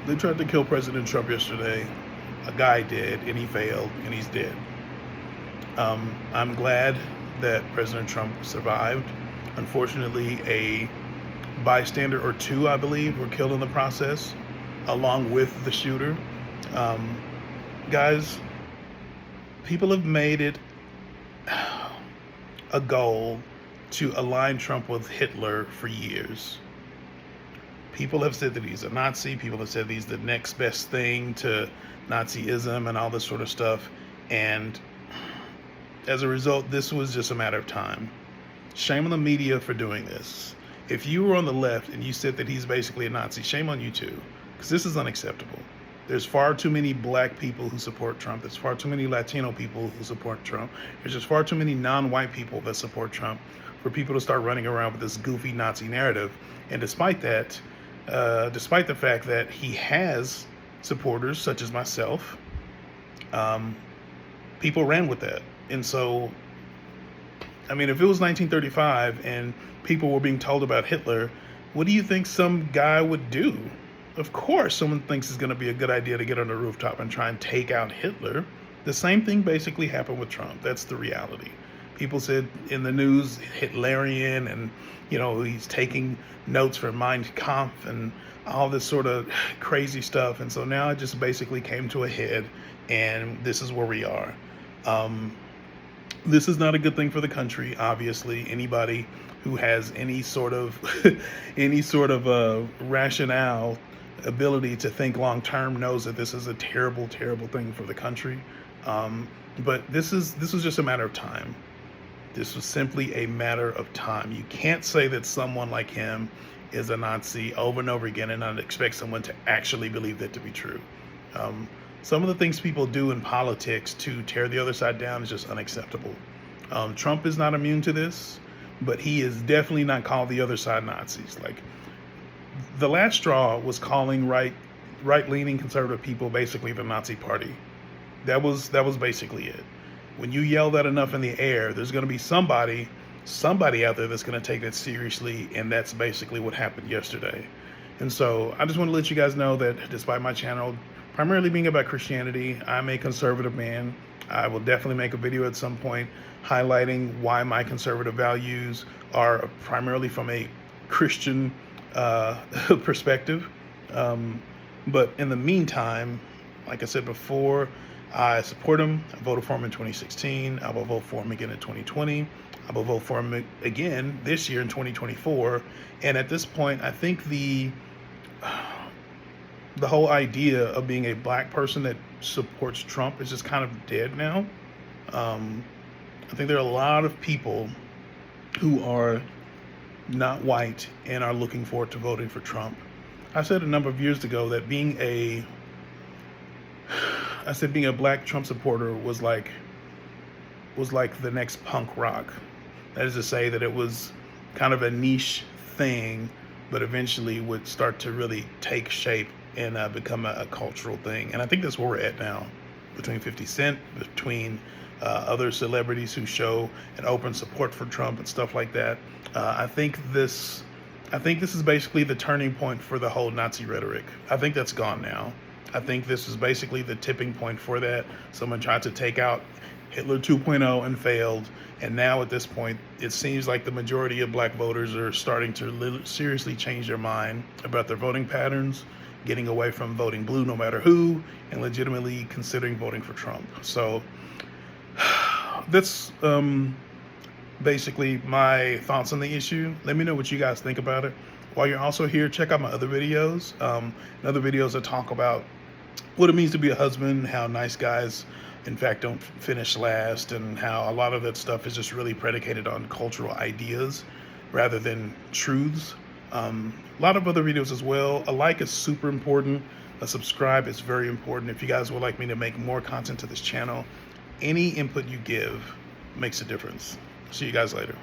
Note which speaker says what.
Speaker 1: They tried to kill President Trump yesterday. A guy did, and he failed, and he's dead. I'm glad that President Trump survived. Unfortunately, a bystander or two, I believe, were killed in the process, along with the shooter. Um, Guys, people have made it a goal to align Trump with Hitler for years. People have said that he's a Nazi. People have said he's the next best thing to Nazism and all this sort of stuff. And as a result, this was just a matter of time. Shame on the media for doing this. If you were on the left and you said that he's basically a Nazi, shame on you too, because this is unacceptable. There's far too many black people who support Trump. There's far too many Latino people who support Trump. There's just far too many non-white people that support Trump for people to start running around with this goofy Nazi narrative. And despite that, despite the fact that he has supporters such as myself, people ran with that. And so, I mean, if it was 1935 and people were being told about Hitler, what do you think some guy would do? Of course, someone thinks it's going to be a good idea to get on the rooftop and try and take out Hitler. The same thing basically happened with Trump. That's the reality. People said in the news, Hitlerian, and, he's taking notes from Mein Kampf and all this sort of crazy stuff. And so now it just basically came to a head, and this is where we are. This is not a good thing for the country. Obviously, anybody who has any sort of rationale, ability to think long term knows that this is a terrible, terrible thing for the country. But this was just a matter of time. This was simply a matter of time. You can't say that someone like him is a Nazi over and over again and not expect someone to actually believe that to be true. Some of the things people do in politics to tear the other side down is just unacceptable. Trump is not immune to this, but he is definitely not called the other side Nazis. Like, the last straw was calling right-leaning conservative people basically the Nazi party. That was basically it. When you yell that enough in the air, there's going to be somebody out there that's going to take that seriously, and that's basically what happened yesterday. And so I just want to let you guys know that despite my channel primarily being about Christianity, I'm a conservative man. I will definitely make a video at some point highlighting why my conservative values are primarily from a Christian perspective. But in the meantime, like I said before, I support him. I voted for him in 2016. I will vote for him again in 2020. I will vote for him again this year in 2024. And at this point, I think the whole idea of being a black person that supports Trump is just kind of dead now. I think there are a lot of people who are not white and are looking forward to voting for Trump. I said a number of years ago that being a black Trump supporter was like the next punk rock. That is to say that it was kind of a niche thing, but eventually would start to really take shape and become a cultural thing. And I think that's where we're at now, between 50 Cent, between other celebrities who show an open support for Trump and stuff like that. I think this is basically the turning point for the whole Nazi rhetoric. I think that's gone now. I think this is basically the tipping point for that. Someone tried to take out Hitler 2.0 and failed. And now at this point, it seems like the majority of black voters are starting to seriously change their mind about their voting patterns, getting away from voting blue no matter who, and legitimately considering voting for Trump. So that's basically my thoughts on the issue. Let me know what you guys think about it. While you're also here, check out my other videos. Other videos that talk about what it means to be a husband, how nice guys, in fact, don't finish last, and how a lot of that stuff is just really predicated on cultural ideas rather than truths. A lot of other videos as well. A like is super important. A subscribe is very important. If you guys would like me to make more content to this channel, any input you give makes a difference. See you guys later.